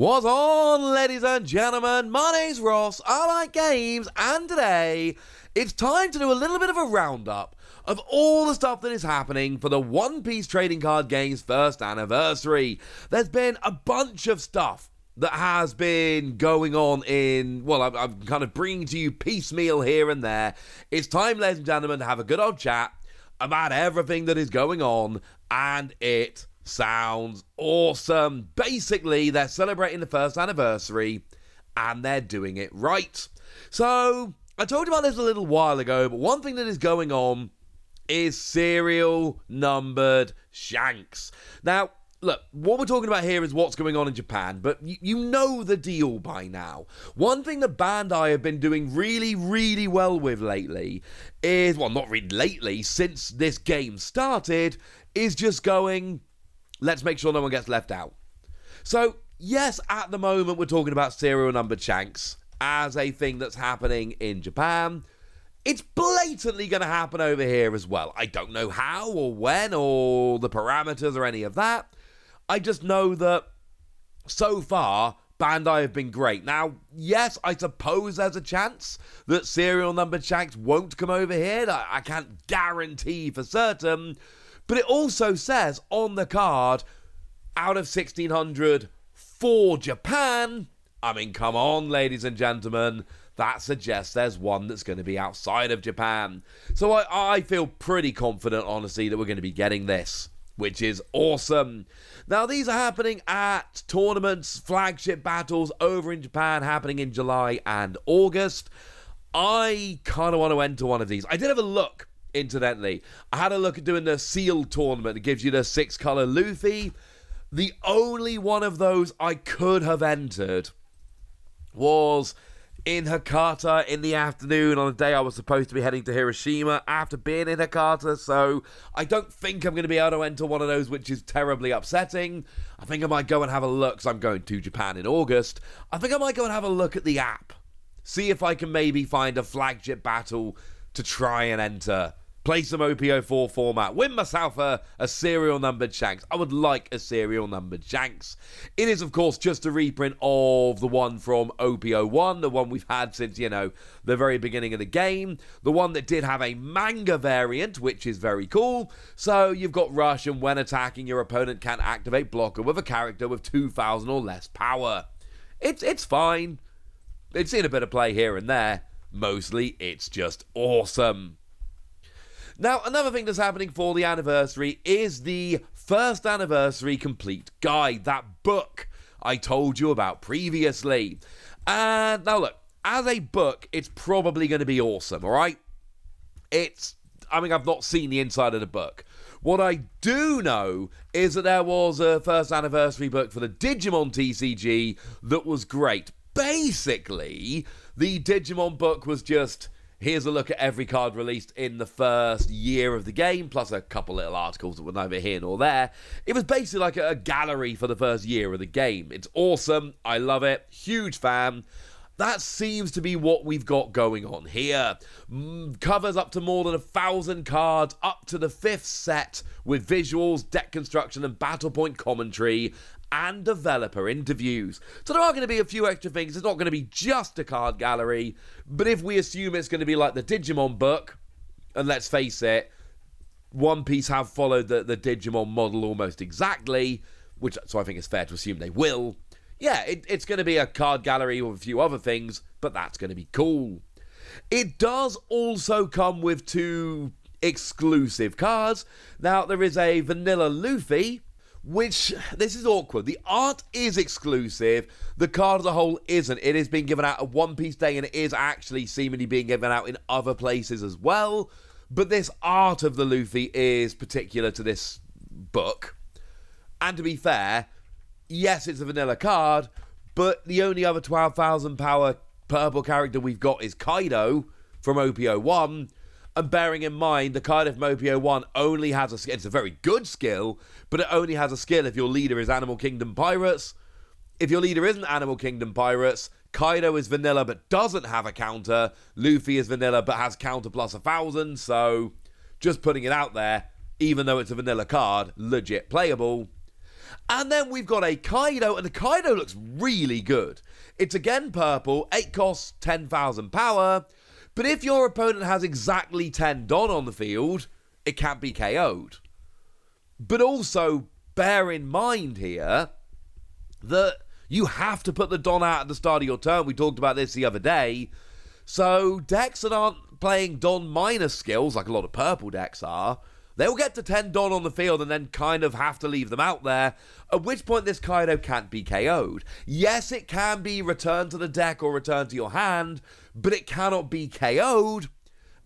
What's on, ladies and gentlemen? My name's Ross, I like games, and today it's time to do a little bit of a roundup of all the stuff that is happening for the One Piece trading card game's first anniversary. There's been a bunch of stuff that has been going on I'm kind of bringing to you piecemeal here and there. It's time, ladies and gentlemen, to have a good old chat about everything that is going on, and it sounds awesome. Basically, they're celebrating the first anniversary, and they're doing it right. So, I told you about this a little while ago, but one thing that is going on is serial numbered Shanks. Now, look, what we're talking about here is what's going on in Japan, but you know the deal by now. One thing that Bandai have been doing really, really well with lately is, well, not really lately, since this game started, is just going, let's make sure no one gets left out. So, yes, at the moment we're talking about serial numbered Shanks as a thing that's happening in Japan. It's blatantly going to happen over here as well. I don't know how or when or the parameters or any of that. I just know that so far, Bandai have been great. Now, yes, I suppose there's a chance that serial numbered Shanks won't come over here. I can't guarantee for certain. But it also says on the card, out of 1,600 for Japan. I mean, come on, ladies and gentlemen. That suggests there's one that's going to be outside of Japan. So I feel pretty confident, honestly, that we're going to be getting this, which is awesome. Now, these are happening at tournaments, flagship battles over in Japan, happening in July and August. I kind of want to enter one of these. I did have a look, incidentally. I had a look at doing the sealed tournament. It gives you the 6-color Luffy. The only one of those I could have entered was in Hakata in the afternoon on a day I was supposed to be heading to Hiroshima after being in Hakata, so I don't think I'm going to be able to enter one of those, which is terribly upsetting. I think I might go and have a look, because I'm going to Japan in August. I think I might go and have a look at the app, see if I can maybe find a flagship battle to try and enter. Play some OPO4 format. Win myself a serial numbered Shanks. I would like a serial numbered Shanks. It is, of course, just a reprint of the one from OPO1, the one we've had since, the very beginning of the game. The one that did have a manga variant, which is very cool. So you've got Rush, and when attacking, your opponent can activate blocker with a character with 2,000 or less power. It's fine. It's in a bit of play here and there. Mostly, it's just awesome. Now, another thing that's happening for the anniversary is the first anniversary complete guide, that book I told you about previously. And now look, as a book, it's probably going to be awesome, all right? I've not seen the inside of the book. What I do know is that there was a first anniversary book for the Digimon TCG that was great. Basically, the Digimon book was just, here's a look at every card released in the first year of the game, plus a couple little articles that were neither here nor there. It was basically like a gallery for the first year of the game. It's awesome. I love it. Huge fan. That seems to be what we've got going on here. Covers up to more than 1,000 cards, up to the 5th set, with visuals, deck construction, and battle point commentary, and developer interviews. So there are going to be a few extra things. It's not going to be just a card gallery, but if we assume it's going to be like the Digimon book, and let's face it, One Piece have followed the Digimon model almost exactly, so I think it's fair to assume they will. Yeah, it's going to be a card gallery with a few other things, but that's going to be cool. It does also come with 2 exclusive cards. Now, there is a vanilla Luffy, which, this is awkward. The art is exclusive. The card as a whole isn't. It is being given out at One Piece Day, and it is actually seemingly being given out in other places as well. But this art of the Luffy is particular to this book. And to be fair, yes, it's a vanilla card, but the only other 12,000 power purple character we've got is Kaido from OPO1. And bearing in mind, the card from OPO1 only has a skill. It's a very good skill, but it only has a skill if your leader is Animal Kingdom Pirates. If your leader isn't Animal Kingdom Pirates, Kaido is vanilla but doesn't have a counter. Luffy is vanilla but has counter plus 1,000. So, just putting it out there, even though it's a vanilla card, legit playable. And then we've got a Kaido, and the Kaido looks really good. It's again purple, 8 costs, 10,000 power, but if your opponent has exactly 10 Don on the field, it can't be KO'd. But also, bear in mind here that you have to put the Don out at the start of your turn. We talked about this the other day. So decks that aren't playing Don minus skills, like a lot of purple decks are, they'll get to 10 Don on the field and then kind of have to leave them out there, at which point this Kaido can't be KO'd. Yes, it can be returned to the deck or returned to your hand, but it cannot be KO'd,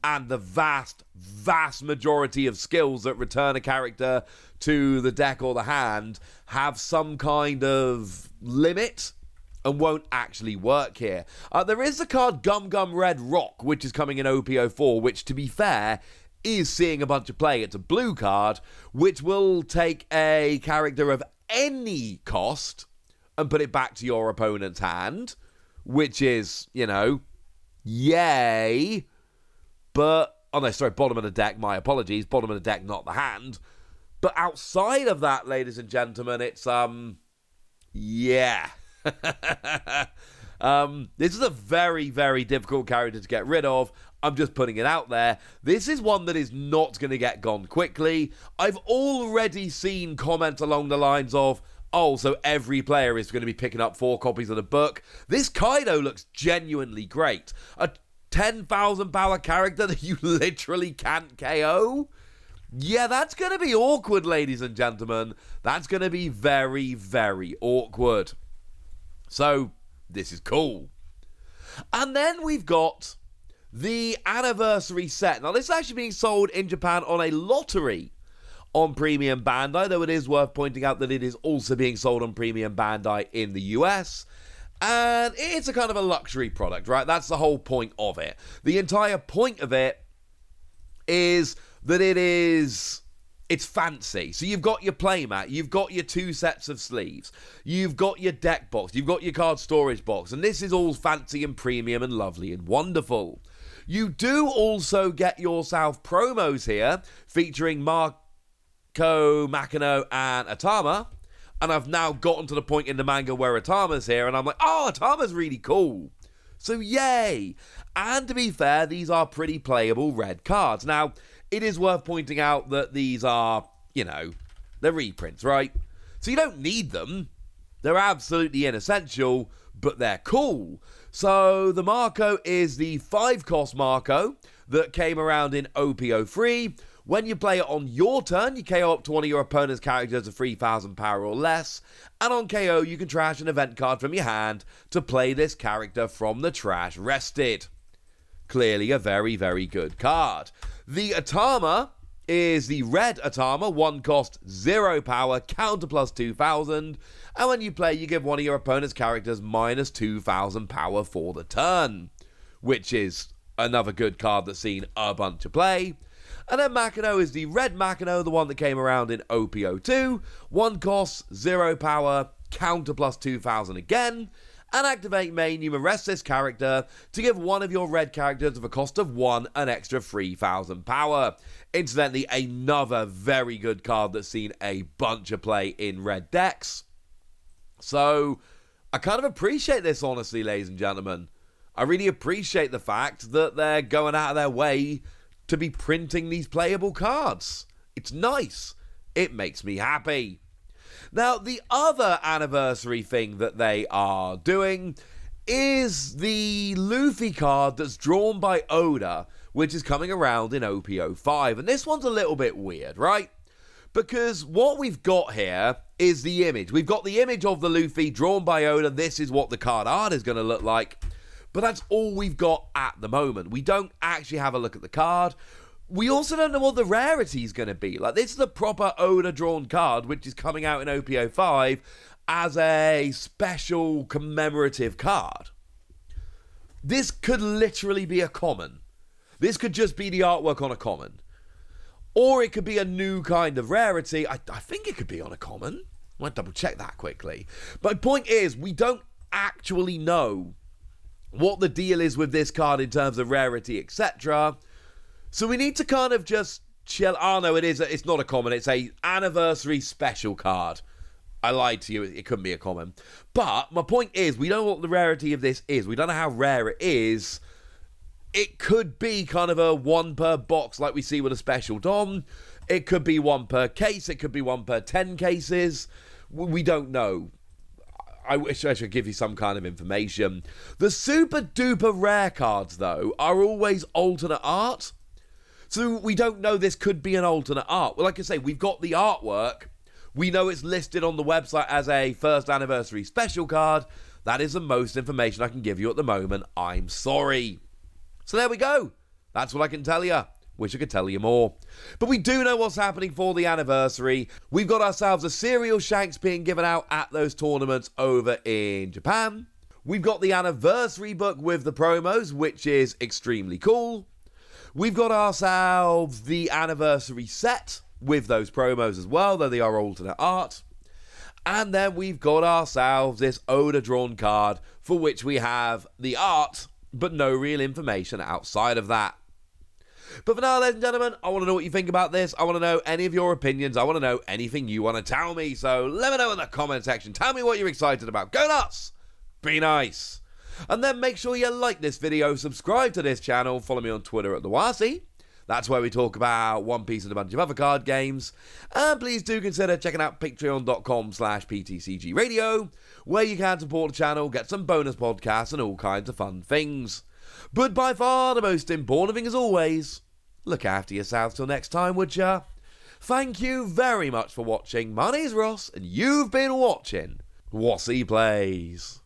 and the vast, vast majority of skills that return a character to the deck or the hand have some kind of limit and won't actually work here. There is the card Gum Gum Red Rock, which is coming in OP04, which, to be fair, is seeing a bunch of play. It's a blue card, which will take a character of any cost and put it back to your opponent's hand, which is, you know, yay. But, oh no, sorry, bottom of the deck, my apologies. Bottom of the deck, not the hand. But outside of that, ladies and gentlemen, it's, yeah. This is a very, very difficult character to get rid of. I'm just putting it out there. This is one that is not going to get gone quickly. I've already seen comments along the lines of, oh, so every player is going to be picking up 4 copies of the book. This Kaido looks genuinely great. A 10,000 power character that you literally can't KO? Yeah, that's going to be awkward, ladies and gentlemen. That's going to be very, very awkward. So, this is cool. And then we've got the anniversary set. Now, this is actually being sold in Japan on a lottery on Premium Bandai, though it is worth pointing out that it is also being sold on Premium Bandai in the US. And it's a kind of a luxury product, right? That's the whole point of it. The entire point of it is that it's fancy. So you've got your playmat, you've got your 2 sets of sleeves, you've got your deck box, you've got your card storage box, and this is all fancy and premium and lovely and wonderful. You do also get yourself promos here featuring Marco, Makino, and Atama. And I've now gotten to the point in the manga where Atama's here, and I'm like, oh, Atama's really cool. So yay. And to be fair, these are pretty playable red cards. Now, it is worth pointing out that these are, you know, they're reprints, right? So you don't need them. They're absolutely inessential, but they're cool. So the Marco is the 5-cost Marco that came around in OP03. When you play it on your turn, you KO up to one of your opponent's characters of 3,000 power or less, and on KO you can trash an event card from your hand to play this character from the trash rested. Clearly a very, very good card. The Atama is the red Atama, 1 cost, 0 power, counter plus 2,000, and when you play you give one of your opponent's characters minus 2,000 power for the turn, which is another good card that's seen a bunch of play. And then Makino is the red Makino, the one that came around in OP02. 1 cost, 0 power, counter plus 2,000 again. And activate main, you arrest this character to give one of your red characters of a cost of 1 an extra 3,000 power. Incidentally, another very good card that's seen a bunch of play in red decks. So, I kind of appreciate this, honestly, ladies and gentlemen. I really appreciate the fact that they're going out of their way to be printing these playable cards. It's nice. It makes me happy. Now, the other anniversary thing that they are doing is the Luffy card that's drawn by Oda, which is coming around in OP05. And this one's a little bit weird, right? Because what we've got here is the image. We've got the image of the Luffy drawn by Oda. This is what the card art is going to look like. But that's all we've got at the moment. We don't actually have a look at the card. We also don't know what the rarity is going to be. Like, this is a proper Oda-drawn card, which is coming out in OP05 as a special commemorative card. This could literally be a common. This could just be the artwork on a common. Or it could be a new kind of rarity. I think it could be on a common. I might double check that quickly. My point is, we don't actually know what the deal is with this card in terms of rarity, etc. So we need to kind of just chill. Oh no, it's not a common, it's a anniversary special card. I lied to you, it couldn't be a common. But my point is, we don't know what the rarity of this is. We don't know how rare it is. It could be kind of a 1 per box like we see with a special Dom. It could be 1 per case. It could be 1 per 10 cases. We don't know. I wish I should give you some kind of information. The super duper rare cards, though, are always alternate art. So we don't know this could be an alternate art. Well, like I say, we've got the artwork. We know it's listed on the website as a first anniversary special card. That is the most information I can give you at the moment. I'm sorry. So there we go. That's what I can tell you. Wish I could tell you more. But we do know what's happening for the anniversary. We've got ourselves a serial Shanks being given out at those tournaments over in Japan. We've got the anniversary book with the promos, which is extremely cool. We've got ourselves the anniversary set with those promos as well, though they are alternate art. And then we've got ourselves this Oda drawn card for which we have the art, but no real information outside of that. But for now, ladies and gentlemen, I want to know what you think about this. I want to know any of your opinions. I want to know anything you want to tell me. So let me know in the comment section. Tell me what you're excited about. Go nuts! Be nice! And then make sure you like this video, subscribe to this channel, follow me on Twitter at TheWasi. That's where we talk about One Piece and a bunch of other card games. And please do consider checking out patreon.com/PTCG Radio, where you can support the channel, get some bonus podcasts and all kinds of fun things. But by far the most important thing as always, look after yourselves till next time, would ya? Thank you very much for watching. My name's Ross, and you've been watching Wasi Plays.